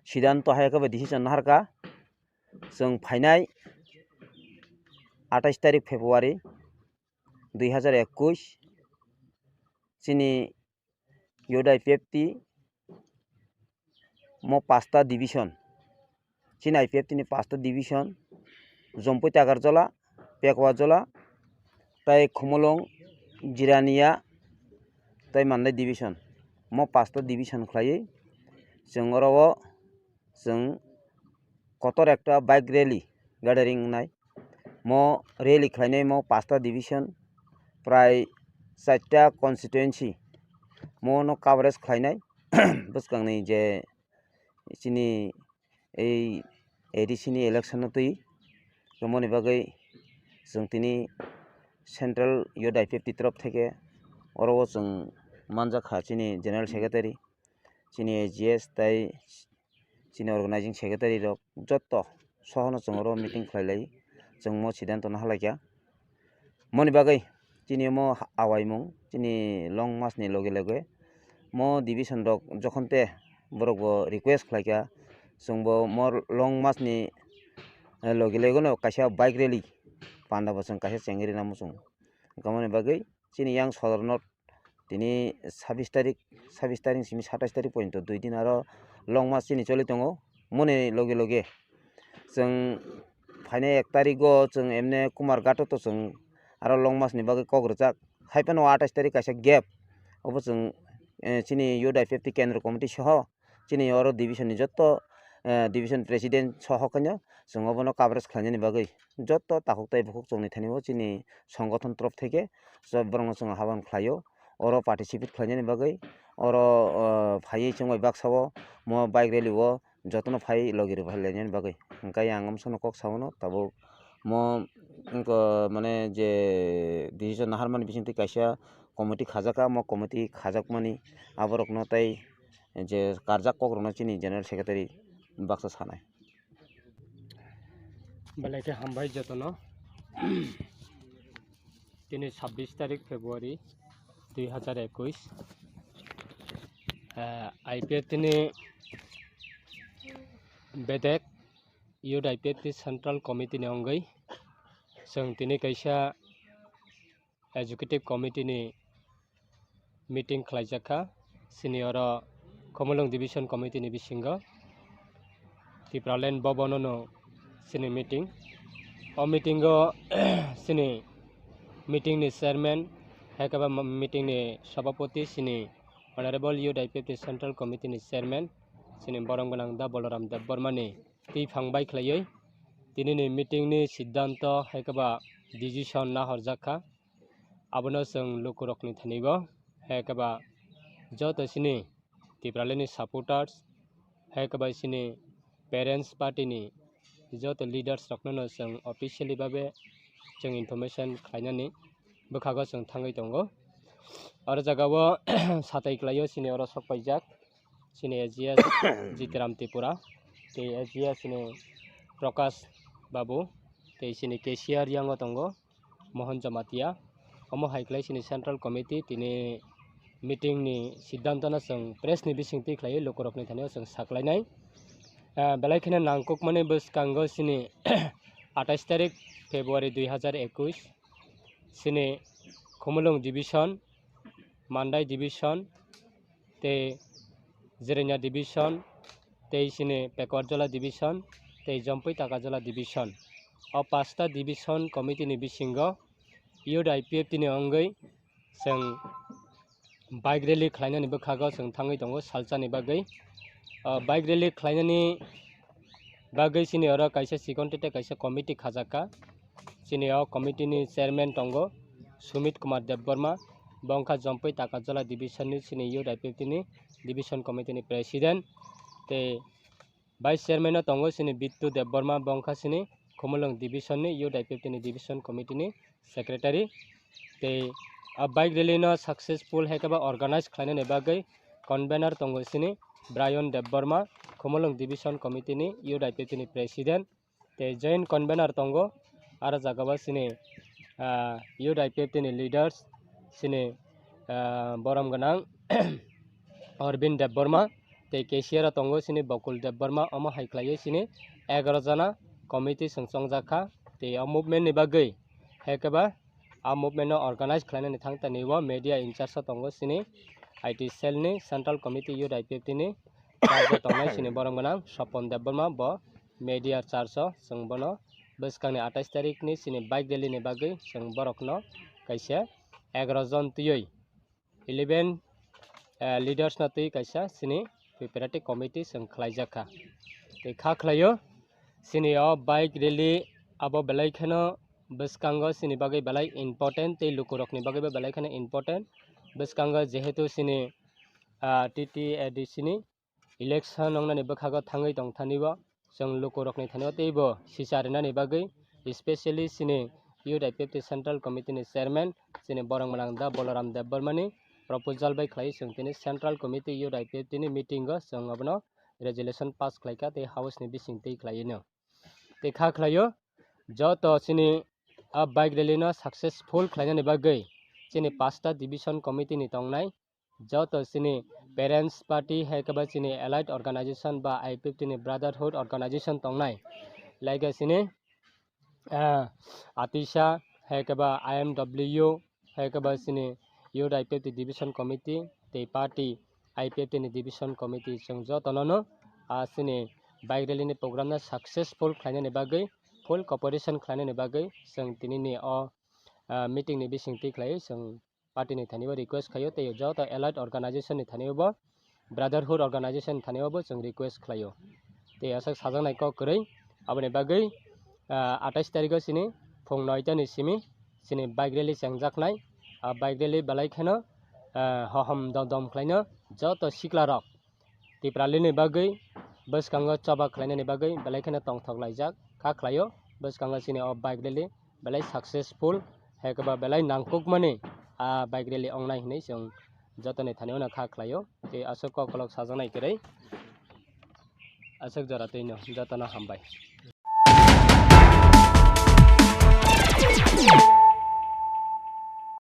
सिद्धांत हायका डिसिसन नाहारका जों फाइनाय 28 तारिख फेब्रुआरी 2021 चिनी UDIPFT mo 5টা ডিভিশন চিনি IPFT ni 5টা ডিভিশন জম্পুই তাগারজলা পেকওয়াজলা তাই খমলং জিরানিয়া তাই মানদাই ডিভিশন mo 5টা ডিভিশন খাইयै जों अराव जों कतर एकटा बाइक रैली गार्डरिंग नाय mo रैली खालायनाय mo 5टा डिभिशन प्राय 4टा कन्स्टिट्युएन्सि mo no कभारेज खालायनाय बसखांनाय जे चिनी एडिसिनि इलेक्शन तै मनि बागै जों तिनि सेंट्रल UDIPFT तरफ थेके अराव जों मानजाखा चिनी जनरल सेक्रेटारि चिनी AGS ताई चिनी अर्गेनाइजिंग सेक्रेटारि रक जत्त सहन जों अराव मीटिंग खालायलाय जों मो सिद्धांत नाहालायका मनि बागै चिनी मो आवायमुं चिनी लं मासनि लगे लगे मो डिभिशन रक जखनते बरकबो रिक्वेस्ट खालायका जोंबो मो लं मासनि लगे लगेनो कायसा बाइक रैली पान्डाबो जों कायसा चेंगेरि नामो जों गमनि बागै चिनी यांग सदरनत दिनै 26 तारिख सिम 27 तारिख पर्यन्त 2 दिन आरो लं मास चिनी चलि दङ मनि लगे लगे जों फाइनाय 1 तारिखो जों एमने कुमार घाटो तो जों आरो लं मासनि बागै कग्रजाक हाइफानो 28 तारिख कायसा गेप अब जों चिनी UDIPFT केन्द्र कमिटि सह चिनी अरो डिभिशननि जत्त डिभिशन प्रेसिडेंट सह कन्या जों अबनो कभारेज खालायनायनि बागै जत्त ताखुकताय बुकुक जोंनि थानिबो चिनी संगठन तरफ थेके सब बरंग जों हाबान खालायो अरो पार्टिसिपेट खालायनायनि बागै अरो फायै जों बाक्साव मो बाइक रैलीओ जतनो फाय लगिर भालायनायनि बागै ओंखाय आं हमसनो कक सावनो ताबो मो माने जे डिसिसन नाहारमानि बिसिंति कायसा कमिटि खाजाका मो कमिटि खाजाकमानि आबरकनो ताय जे कारजाक कग्रनो चिनी जनरल सेक्रेटारि बाक्सा सानाय बेलायके हामबाय जतनो दिनै 26 तारिख फेब्रुआरी 2021 IPFT नि बेदेक UDIPFT सेंट्रल कमिटि नि अंगै जों दिनै कायसा एजुकेटिव कमिटि नि मीटिंग खालायजाखा सिनियर खमलंग डिविशन कमिटि नि बिसिंग तिप्रालेन बबननो सिनि मीटिंग अ मीटिंगो सिनि मीटिंग नि चेयरमैन हेकाबा मीटिंग नि सभापति सिनि ऑनरेबल UDIPFT सेंट्रल कमिटि नि चेयरमैन सिनि बरमगोनां दा बलराम देबबर्मानि ती फांबाय खलायै दिनैनि मीटिंग नि सिद्धांत हेकाबा डिसिसन ना हरजाखा आबनो जों लुकुरकनि थानिबो हेकाबा जत सिनि तिप्रालेनि सपोर्टार्स हेकाबा सिनि पेरेंट्स पार्टी नि जत लीडर्स रखनो जों ऑफिशियली बाबे जों इनफरमेशन खायनानै बोखागो जों थाङै दंगो आरो जागावो साथाय खलायो सिनि अर सकपायजाक सिनि AGS जितराम त्रिपुरा ते AGS सिनि प्रकाश बाबू ते सिनि केशियार यांगो दंगो मोहन जमातिया अमो हाइक्लाय सिनि सेंट्रल कमिटि तिनि मीटिंग नि सिद्धांतना जों प्रेस नि बिसिंति खलायो लोकरकनि थानायाव जों साख्लायनाय बेलायखिने नांकुक माने बसकांगो सिनि 28 तारिख फेब्रुआरी 2021 सिनि खमलंग डिविशन मानदाय डिविशन ते जिरेनिया डिविशन ते सिनि पेकवारजला डिविशन ते जम्पुई तागाजला डिविशन अ 5टा डिविशन कमिटि नि बिसिंग UDIPFT नि अंगै जों बाइक रैली खालायनानै बोखागो जों थाङै दङ सालचानि बागै बाइक रैली खालायनायनि बागै सिनि अर कायसा सिकन्टेटे कायसा कमिटि खाजाका सिनि अ कमिटि नि चेयरमैन दंगो सुमित कुमार देबबर्मा बंखा जम्पुई तागाजला डिविशन नि सिनि UDIPFT नि डिविशन कमिटि नि प्रेसिडेंट ते वाइस चेयरमैन दंगो सिनि बिट्टू देबबर्मा बंखा सिनि खमलंग डिविशन नि UDIPFT नि डिविशन कमिटि नि सेक्रेटारि ते बाइक रैली न सक्सेसफुल हेकाबा ऑर्गेनाइज खालायनायनि बागै कन्वेनर दंगो सिनि ब्रायन देबबर्मा खमलंग डिविशन कमिटि नि UDIPFT नि प्रेसिडेंट ते जॉइंट कन्वेनर दंगो आरो जागाबा सिनि UDIPFT नि लीडर्स सिनि बरमगोनां Arvind Debbarma tei cashier tongo sini Bakul Dev Burma omo haiklai sini 11 jana committee songjaka tei o movement ni bagui haikaba a movement no organize khlainani thangtani o media in charge tongo sini IT cell ni central committee youth IPFT ni charge tongnai sini borong ganang Sopon Dev Burma bo media charge sung bono bwskangni 28 tarik ni sini bike rally ni bagui sung borokno kaisa 11 jon tui 11 leaders na tui kaisa sini preparatory committee sung khlaijaka tei kha khlaio sini o bike rally abo belai khano bwskango sini bagui belai important tei lukurokni bagui belai khano important bwskango jehetu sini TTAD sini election ongnani bwkhago thangui tongthanibo जों lukurokni thanio teibo sisarinani bagui especially sini youth IPFT central committee ni chairman sini borong manang da Bolaram Dev Burma ni proposal bai khlai जों tini central committee youth IPFT ni meeting go जों abono resolution pass khlaika tei house ni bising tei khlaino tei kha khlaio joto sini a bike rally no successful khlainani bagui sini 5ta division committee ni tongnai joto sini parents party haikaba sini allied organization ba IPFT ni brotherhood organization tongnai like sini Atisha haikaba IMW haikaba sini youth IPFT division committee tei party IPFT ni division committee जों jotono sini bike rally ni program na successful khlainani bagui full cooperation khlainani bagui जों tinini o meeting ni bising tei khlai जों party ni thanibo request khayo tei joto allied organization ni thanibo brotherhood organization thanibo जों request khlaio tei asak sajaknai kok kwrui aboni bagui 28 tariko sini phung 9 ta ni simi sini bike rally chengjaknai bike rally belai kheno hohom dom khlaino joto sikla rok tiprali ni bagui bwskango choba khlainani bagui belai kheno tongthok laijak kha khlaio bwskango sini o bike rally belai successful haikaba belai nangkukmani bike rally ongnai hinui जों jotoni thanio na kha khlaio tei asok kokolok sajaknai kwrui asok jora tuino jotono hambai